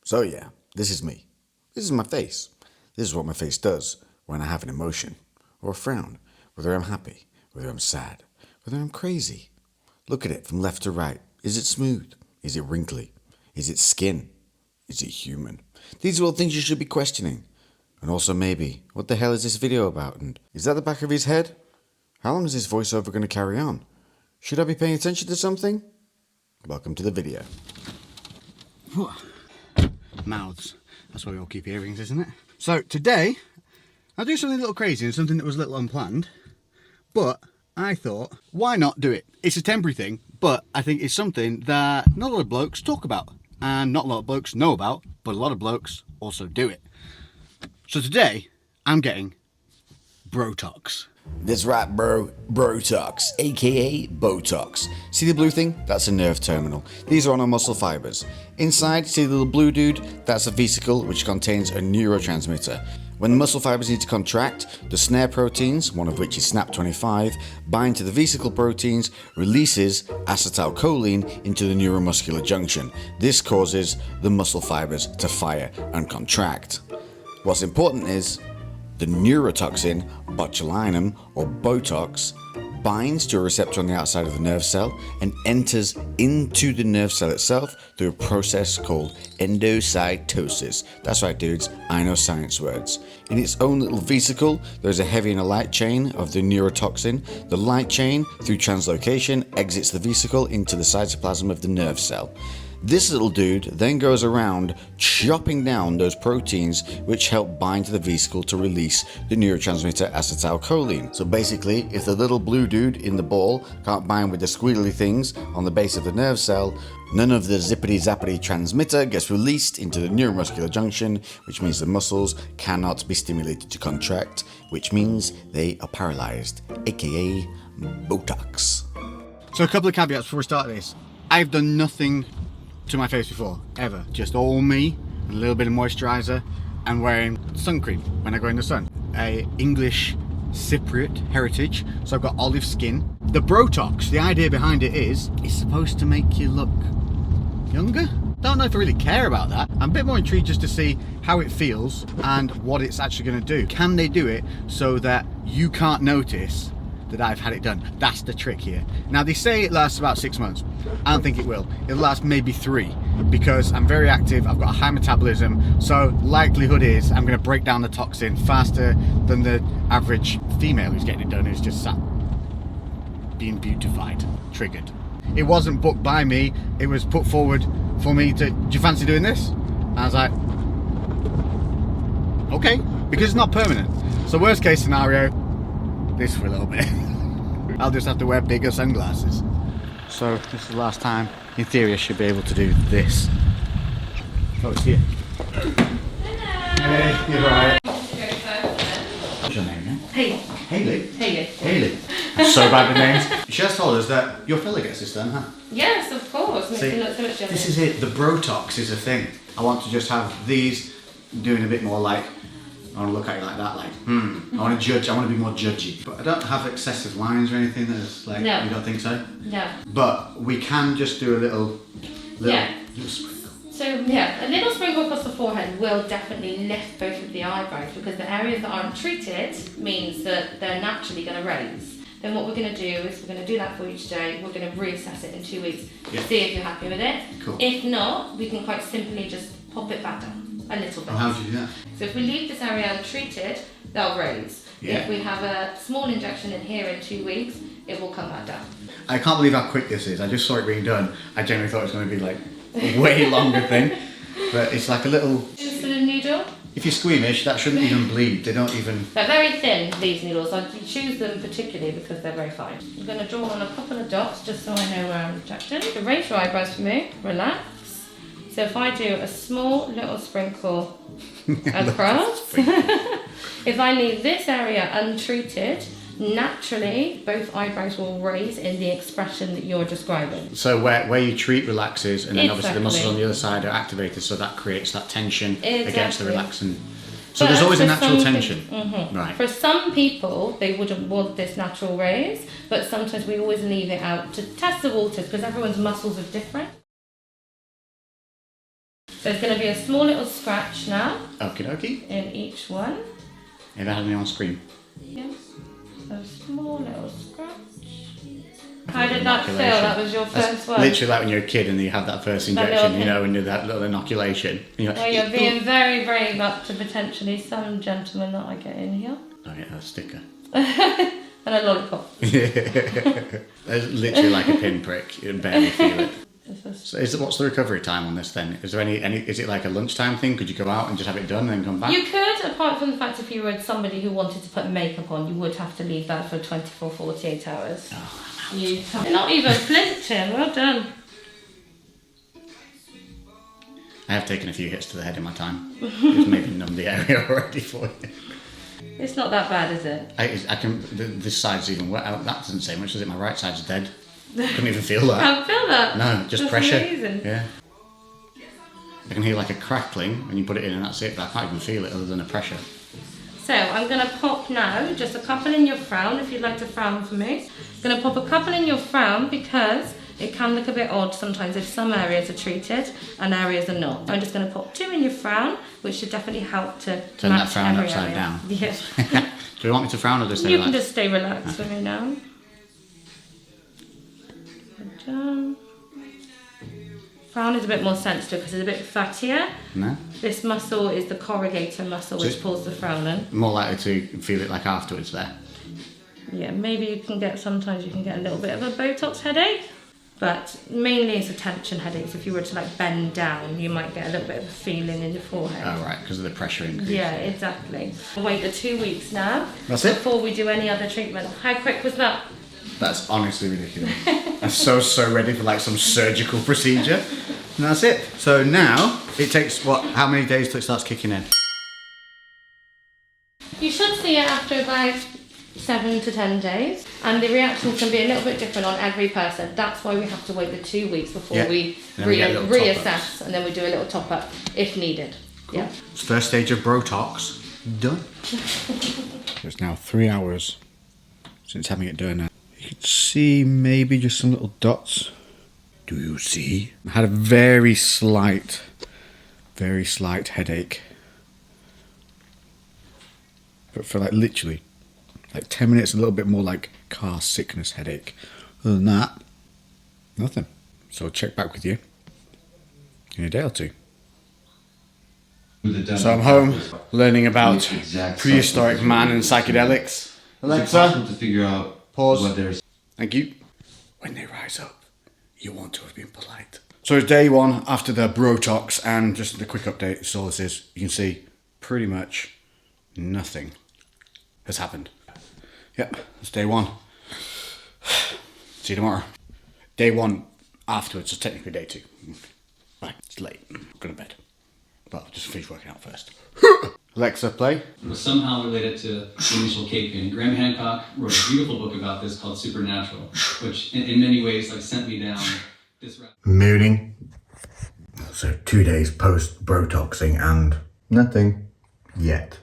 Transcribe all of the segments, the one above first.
So yeah, this is me. This is my face. This is what my face does when I have an emotion or a frown, whether I'm happy, whether I'm sad, whether I'm crazy. Look at it from left to right. Is it smooth? Is it wrinkly? Is it skin? Is it human? These are all things you should be questioning. And also maybe, what the hell is this video about? And is that the back of his head? How long is this voiceover going to carry on? Should I be paying attention to something? Welcome to the video. Mouths. That's why we all keep earrings, isn't it? So today, I'll do something a little crazy and something that was a little unplanned. But I thought, why not do it? It's a temporary thing, but I think it's something that not a lot of blokes talk about. And not a lot of blokes know about, but a lot of blokes also do it. So today, I'm getting Brotox. That's right, bro. Brotox, aka Botox. See the blue thing? That's a nerve terminal. These are on our muscle fibers. Inside, see the little blue dude? That's a vesicle which contains a neurotransmitter. When the muscle fibers need to contract, the snare proteins, one of which is SNAP25, bind to the vesicle proteins, releases acetylcholine into the neuromuscular junction. This causes the muscle fibers to fire and contract. What's important is the neurotoxin, botulinum or Botox, binds to a receptor on the outside of the nerve cell and enters into the nerve cell itself through a process called endocytosis. That's right, dudes, I know science words. In its own little vesicle, there's a heavy and a light chain of the neurotoxin. The light chain, through translocation, exits the vesicle into the cytoplasm of the nerve cell. This little dude then goes around chopping down those proteins which help bind to the vesicle to release the neurotransmitter acetylcholine. So basically, if the little blue dude in the ball can't bind with the squiggly things on the base of the nerve cell, none of the zippity zappity transmitter gets released into the neuromuscular junction, which means the muscles cannot be stimulated to contract, which means they are paralyzed, aka Botox. So a couple of caveats before we start this. I've done nothing to my face before, ever. Just all me, a little bit of moisturizer, and wearing sun cream when I go in the sun. English Cypriot heritage, so I've got olive skin. The Brotox, the idea behind it is, it's supposed to make you look younger? Don't know if I really care about that. I'm a bit more intrigued just to see how it feels and what it's actually going to do. Can they do it so that you can't notice that I've had it done? That's the trick here. Now they say it lasts about 6 months. I don't think it will. It'll last maybe 3 because I'm very active, I've got a high metabolism, so likelihood is I'm going to break down the toxin faster than the average female who's getting it done, who's just sat being beautified, triggered. It wasn't booked by me, it was put forward for me to, do you fancy doing this? And I was like, okay, because it's not permanent. So worst case scenario, this for a little bit. I'll just have to wear bigger sunglasses. So this is the last time, in theory, I should be able to do this. Oh, it's here. Hey, you're right. What's your name now? Haley. Haley? Haley. Haley. I'm so bad with names. She has told us that your fella gets this done, huh? Yes, of course. Makes See, me look so much younger. this is it. The Brotox is a thing. I want to just have these doing a bit more like, I want to look at it like that, like, I want to judge, I want to be more judgy. But I don't have excessive lines or anything that's like, No. You don't think so? No. But we can just do a little sprinkle. So yeah, a little sprinkle across the forehead will definitely lift both of the eyebrows because the areas that aren't treated means that they're naturally going to raise. Then what we're going to do is we're going to do that for you today. We're going to reassess it in 2 weeks, see if you're happy with it. Cool. If not, we can quite simply just pop it back down a little bit. And how do you do that? So if we leave this area untreated, they'll raise. Yeah. If we have a small injection in here in 2 weeks, it will come back down. I can't believe how quick this is. I just saw it being done. I genuinely thought it was going to be like a way longer thing. But it's like a little... Insulin needle. If you're squeamish, that shouldn't even bleed. They don't even... They're very thin, these needles. I choose them particularly because they're very fine. I'm going to draw on a couple of dots just so I know where I'm injecting. So raise your eyebrows for me. Relax. So if I do a small little sprinkle across, if I leave this area untreated, naturally both eyebrows will raise in the expression that you're describing. So where you treat relaxes, and then obviously the Exactly. muscles on the other side are activated, so that creates that tension against the Exactly. relaxing. So But there's always a for natural some tension. Right. For some people, they wouldn't want this natural raise, but sometimes we always leave it out to test the waters because everyone's muscles are different. There's going to be a small little scratch now. Okie dokie. In each one. Ever had any on screen? Yes. A small little scratch. How did that feel? That was your first one? Literally like when you're a kid and you have that first injection, you know, and you do that little inoculation. You're like, well, you're being very brave up to potentially some gentleman that I get in here. I get a sticker. And a lollipop. It's literally like a pinprick. You can barely feel it. So what's the recovery time on this then? Is there any is it like a lunchtime thing? Could you go out and just have it done and then come back? You could, apart from the fact if you were somebody who wanted to put makeup on, you would have to leave that for 24, 48 hours. Oh, You're not even flinching, well done. I have taken a few hits to the head in my time. It's maybe numbed the area already for you. It's not that bad, is it? I can. This side's even wet. That doesn't say much, does it? My right side's dead. Couldn't even feel that. Can't feel that? No, just that's pressure. Amazing. Yeah. I can hear like a crackling when you put it in and that's it, but I can't even feel it other than a pressure. So I'm going to pop now just a couple in your frown if you'd like to frown for me. I'm going to pop a couple in your frown because it can look a bit odd sometimes if some areas are treated and areas are not. I'm just going to pop 2 in your frown, which should definitely help to turn match that frown every upside area. down. Yeah. Do you want me to frown or just stay You relaxed? can just stay relaxed for me now. Good job. Frown is a bit more sensitive because it's a bit fattier. No? This muscle is the corrugator muscle which pulls the frown in. More likely to feel it like afterwards there. Yeah, maybe you can get, sometimes you can get a little bit of a Botox headache, but mainly it's a tension headache. So if you were to like bend down, you might get a little bit of a feeling in your forehead. Oh right, because of the pressure increase. Yeah, exactly. Wait the 2 weeks now. That's it? Before we do any other treatment. How quick was that? That's honestly ridiculous. I'm so ready for like some surgical procedure. And that's it. So now, it takes what, how many days till it starts kicking in? You should see it after about 7 to 10 days, and the reactions can be a little bit different on every person. That's why we have to wait the 2 weeks before we reassess, and then we do a little top up if needed. Cool. Yeah. First stage of Brotox done. It's now 3 hours since having it done. You can see maybe just some little dots. Do you see? I had a very slight headache. But for like literally, like 10 minutes, a little bit more like car sickness headache. Other than that, nothing. So I'll check back with you in a day or 2. So I'm home, learning about prehistoric man and psychedelics. Alexa, to figure out pause. what there's. Thank you. When they rise up, you want to have been polite. So it's day 1 after the Brotox, and just a quick update, so this is, you can see pretty much nothing has happened. Yep, it's day 1. See you tomorrow. Day 1 afterwards, so technically day 2. Right, it's late. I'm going to bed. But I'll just finish working out first. Alexa, play. It was somehow related to the initial cave painting. Graham Hancock wrote a beautiful book about this called Supernatural, which in many ways like sent me down this route. Mooning. So 2 days post Brotoxing and nothing yet.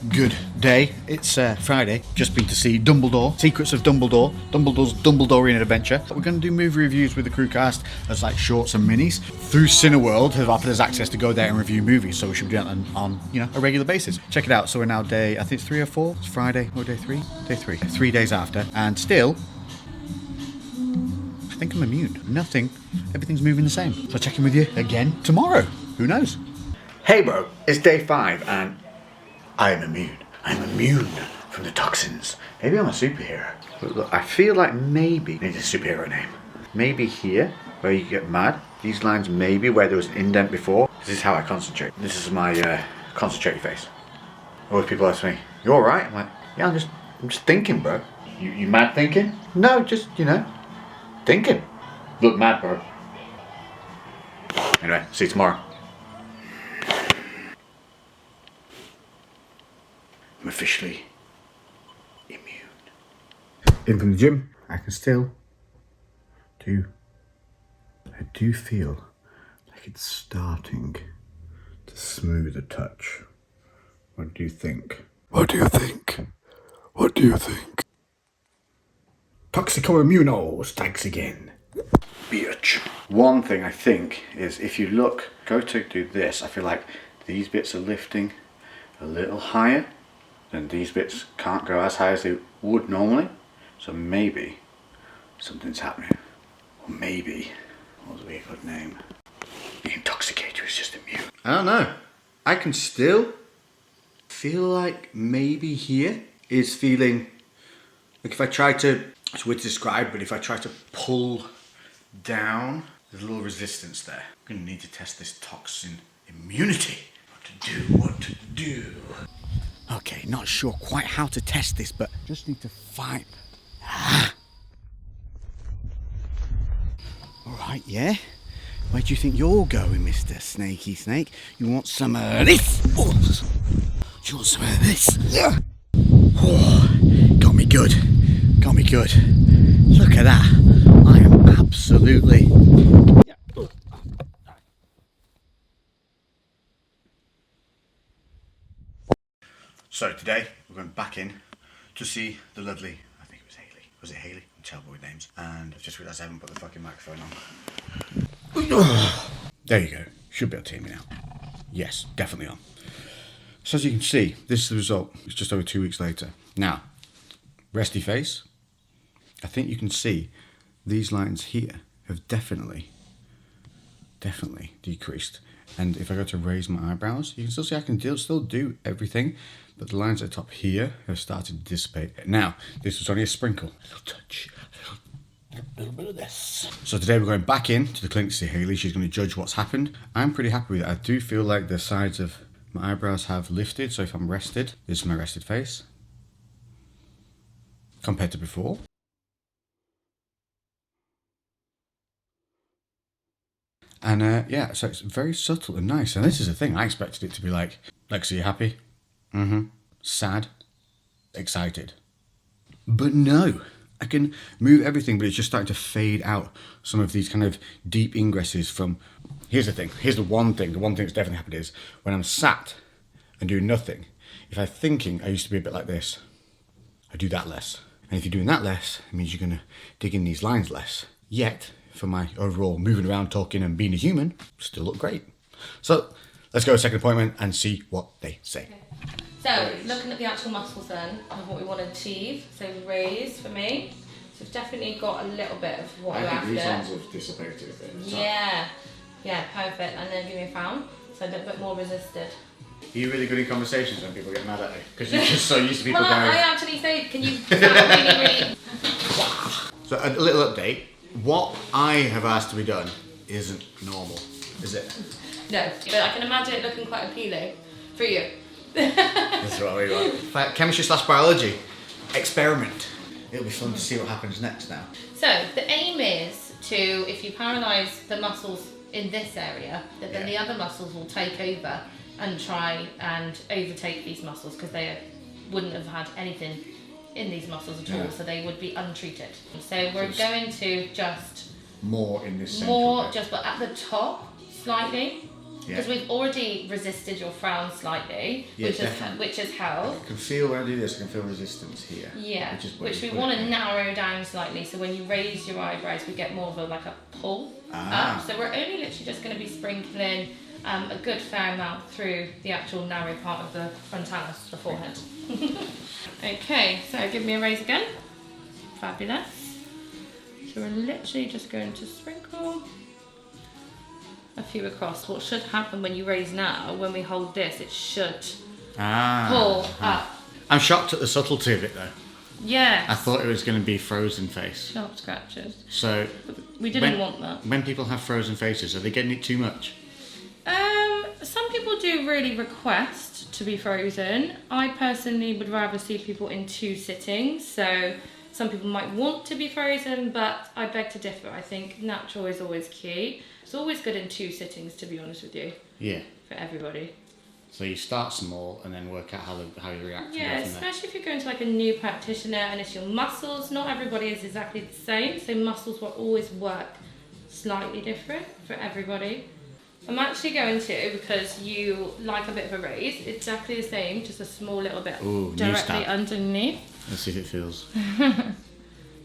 Good day. It's Friday. Just been to see Dumbledore. Secrets of Dumbledore. Dumbledore's Dumbledorian adventure. We're going to do movie reviews with the crew cast as like shorts and minis. Through Cineworld have offered us access to go there and review movies, so we should be doing that on a regular basis. Check it out. So we're now day, I think it's 3 or 4. It's Friday or day 3? Day 3. 3 days after, and still, I think I'm immune. Nothing. Everything's moving the same. So I'll check in with you again tomorrow. Who knows? Hey bro, it's day 5 and I am immune. I'm immune from the toxins. Maybe I'm a superhero. But look, I feel like maybe I need a superhero name. Maybe here, where you get mad. These lines maybe where there was an indent before. This is how I concentrate. This is my concentrated face. Always people ask me, "You alright?" I'm like, "Yeah, I'm just thinking, bro." You mad thinking? No, just thinking. Look mad, bro. Anyway, see you tomorrow. I'm officially immune. In from the gym, I can still I do feel like it's starting to smooth a touch. What do you think? What do you think? What do you think? Toxico Immuno strikes again. bitch. One thing I think is if you go to do this, I feel like these bits are lifting a little higher, and these bits can't go as high as they would normally. So maybe something's happening. Or maybe, what would be a good name? The intoxicator is just immune. I don't know. I can still feel like maybe here is feeling like if I try to, it's weird to describe, but if I try to pull down, there's a little resistance there. I'm gonna need to test this toxin immunity. What to do. Okay, not sure quite how to test this, but just need to find. All right, yeah. Where do you think you're going, Mr. Snaky Snake? You want some of this? Oh, do you want some of this? Yeah. Oh, got me good. Got me good. Look at that. I am absolutely. So today we're going back in to see the lovely, I think it was Hayley. Was it Hayley? I'm terrible with names. And I've just realised I haven't put the fucking microphone on. There you go. Should be able to hear me now. Yes, definitely on. So as you can see, this is the result. It's just over 2 weeks later. Now, resty face. I think you can see these lines here have definitely decreased. And if I go to raise my eyebrows, you can still see I can still do everything, but the lines at the top here have started to dissipate. Now, this was only a sprinkle. A little touch, a little bit of this. So today we're going back in to the clinic to see Hayley. She's going to judge what's happened. I'm pretty happy with it. I do feel like the sides of my eyebrows have lifted, so if I'm rested, this is my rested face compared to before. And yeah, so it's very subtle and nice. And this is the thing, I expected it to be like, Lex, are you happy? Mm-hmm. Sad? Excited? But no, I can move everything, but it's just starting to fade out some of these kind of deep ingresses from, here's the thing, here's the one thing that's definitely happened is, when I'm sat and doing nothing, if I'm thinking, I used to be a bit like this, I do that less. And if you're doing that less, it means you're gonna dig in these lines less. Yet, for my overall moving around, talking and being a human, still look great. So let's go to a second appointment and see what they say. Okay. So looking at the actual muscles then of what we want to achieve. So raise for me. So we've definitely got a little bit of what we're after. These ones have dissipated a bit. Yeah, yeah, perfect. And then give me a frown. So a little bit more resisted. Are you really good in conversations when people get mad at you? Because you're just so used to people well, going. I actually say, can you really. So a little update. What I have asked to be done isn't normal, is it? No, but I can imagine it looking quite appealing for you. That's what we want. Chemistry / biology experiment. It'll be fun to see what happens next now. So the aim is to, if you paralyse the muscles in this area, that then the other muscles will take over and try and overtake these muscles because they wouldn't have had anything in these muscles at all, so they would be untreated. So we're going to just more in this central bit. but at the top slightly, because we've already resisted your frown slightly, which has helped. I can feel when I do this. I can feel resistance here. Yeah, which we want to narrow down slightly. So when you raise your eyebrows, we get more of a pull up. So we're only literally just going to be sprinkling a good fair amount through the actual narrow part of the frontalis, the forehead. Okay, so give me a raise again. Fabulous. So we're literally just going to sprinkle a few across. What should happen when you raise now, when we hold this, it should pull up. I'm shocked at the subtlety of it though. Yeah. I thought it was going to be frozen face. Sharp scratches. So we didn't want that. When people have frozen faces, are they getting it too much? Some people do really request to be frozen. I personally would rather see people in 2 sittings. So some people might want to be frozen, but I beg to differ. I think natural is always key. It's always good in 2 sittings, to be honest with you. Yeah. For everybody. So you start small and then work out how you react. Yeah, especially if you're going to a new practitioner and it's your muscles. Not everybody is exactly the same, so muscles will always work slightly different for everybody. I'm actually going to, because you like a bit of a raise, exactly the same, just a small little bit directly underneath. Let's see if it feels.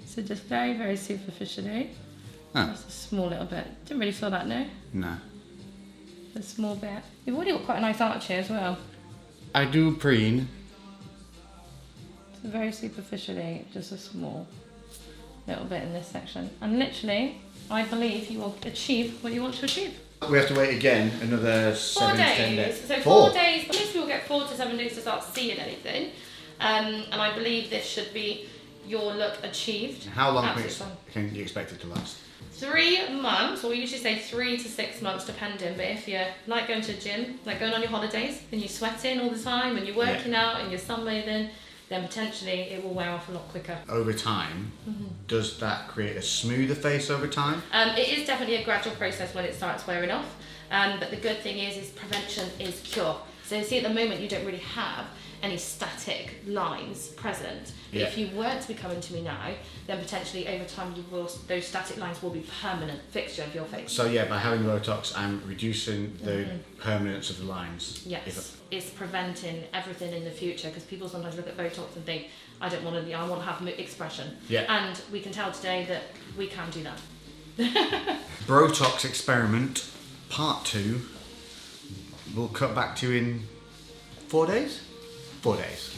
So just very, very superficially. Huh. Just a small little bit. Didn't really feel that, no? No. A small bit. You've already got quite a nice arch here as well. I do preen. So very superficially, just a small little bit in this section. And literally, I believe you will achieve what you want to achieve. We have to wait again another 4 7 to 10 days. days. So 4 days, at least we'll get 4 to 7 days to start seeing anything. And I believe this should be your look achieved. How long Absolutely fine. can you expect it to last? 3 months, or we usually say 3 to 6 months depending, but if you're like going to the gym, like going on your holidays, and you're sweating all the time, and you're working out, and you're sunbathing, then potentially it will wear off a lot quicker. Over time, does that create a smoother face over time? It is definitely a gradual process when it starts wearing off, but the good thing is prevention is cure. So see, at the moment you don't really have any static lines present. But if you were to be coming to me now, then potentially over time those static lines will be permanent fixture of your face. So yeah, by having Botox, I'm reducing the permanence of the lines. Yes, it's preventing everything in the future, because people sometimes look at Botox and think, I want to have expression. Yeah. And we can tell today that we can do that. Brotox experiment part 2. We'll cut back to in 4 days? 4 days.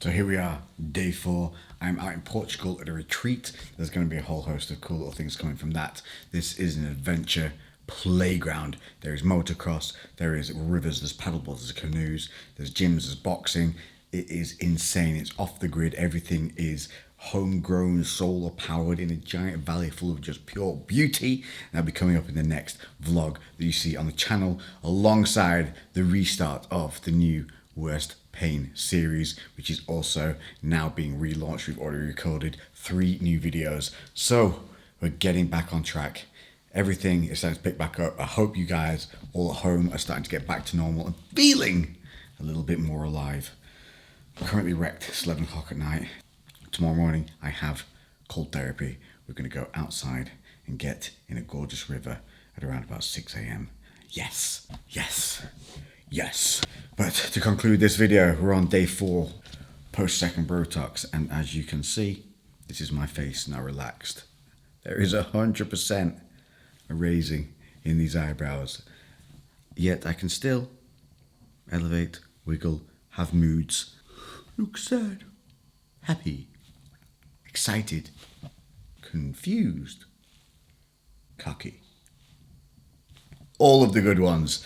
So here we are, day 4. I'm out in Portugal at a retreat. There's going to be a whole host of cool little things coming from that. This is an adventure playground. There is motocross, there is rivers, there's paddleboards, there's canoes, there's gyms, there's boxing. It is insane. It's off the grid. Everything is homegrown, solar powered in a giant valley full of just pure beauty. And that'll be coming up in the next vlog that you see on the channel, alongside the restart of the new Worst Pain series, which is also now being relaunched. We've already recorded 3 new videos. So we're getting back on track. Everything is starting to pick back up. I hope you guys all at home are starting to get back to normal and feeling a little bit more alive. I'm currently wrecked. It's 11 o'clock at night. Tomorrow morning I have cold therapy. We're going to go outside and get in a gorgeous river at around about 6 a.m. Yes, yes, yes. But to conclude this video, we're on day 4 post second Botox, and as you can see, this is my face now relaxed. There is 100% a raising in these eyebrows, yet I can still elevate, wiggle, have moods, look sad, happy, excited, confused, cocky. All of the good ones.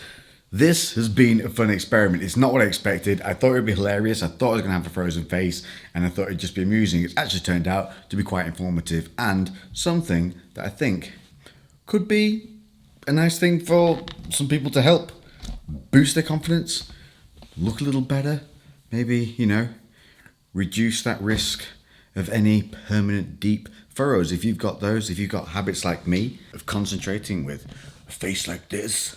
This has been a fun experiment. It's not what I expected. I thought it would be hilarious. I thought I was going to have a frozen face, and I thought it'd just be amusing. It's actually turned out to be quite informative and something that I think could be a nice thing for some people to help boost their confidence, look a little better, maybe, you know, reduce that risk of any permanent deep furrows. If you've got those, if you've got habits like me of concentrating with a face like this,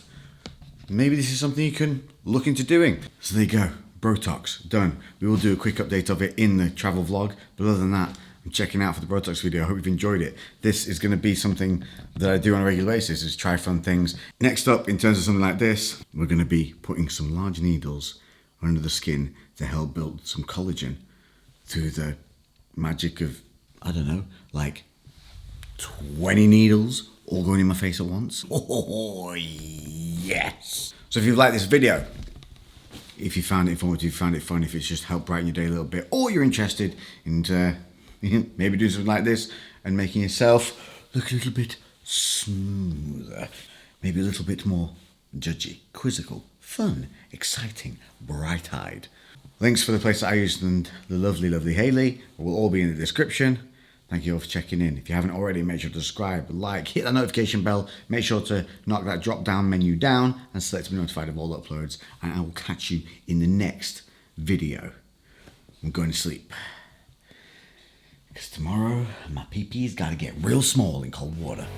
maybe this is something you can look into doing. So there you go, Botox, done. We will do a quick update of it in the travel vlog, but other than that, I'm checking out for the Botox video. I hope you've enjoyed it. This is going to be something that I do on a regular basis, is try fun things. Next up, in terms of something like this, we're going to be putting some large needles under the skin to help build some collagen through the magic of, I don't know, like 20 needles all going in my face at once. Oh, yes. So if you've liked this video, if you found it informative, if you found it fun, if it's just helped brighten your day a little bit, or you're interested in maybe doing something like this and making yourself look a little bit smoother, maybe a little bit more judgy, quizzical, fun, exciting, bright-eyed. Links for the place that I used and the lovely, lovely Hayley will all be in the description. Thank you all for checking in. If you haven't already, make sure to subscribe, like, hit that notification bell, make sure to knock that drop-down menu down and select to be notified of all uploads, and I will catch you in the next video. I'm going to sleep, because tomorrow my pee-pee's got to get real small in cold water.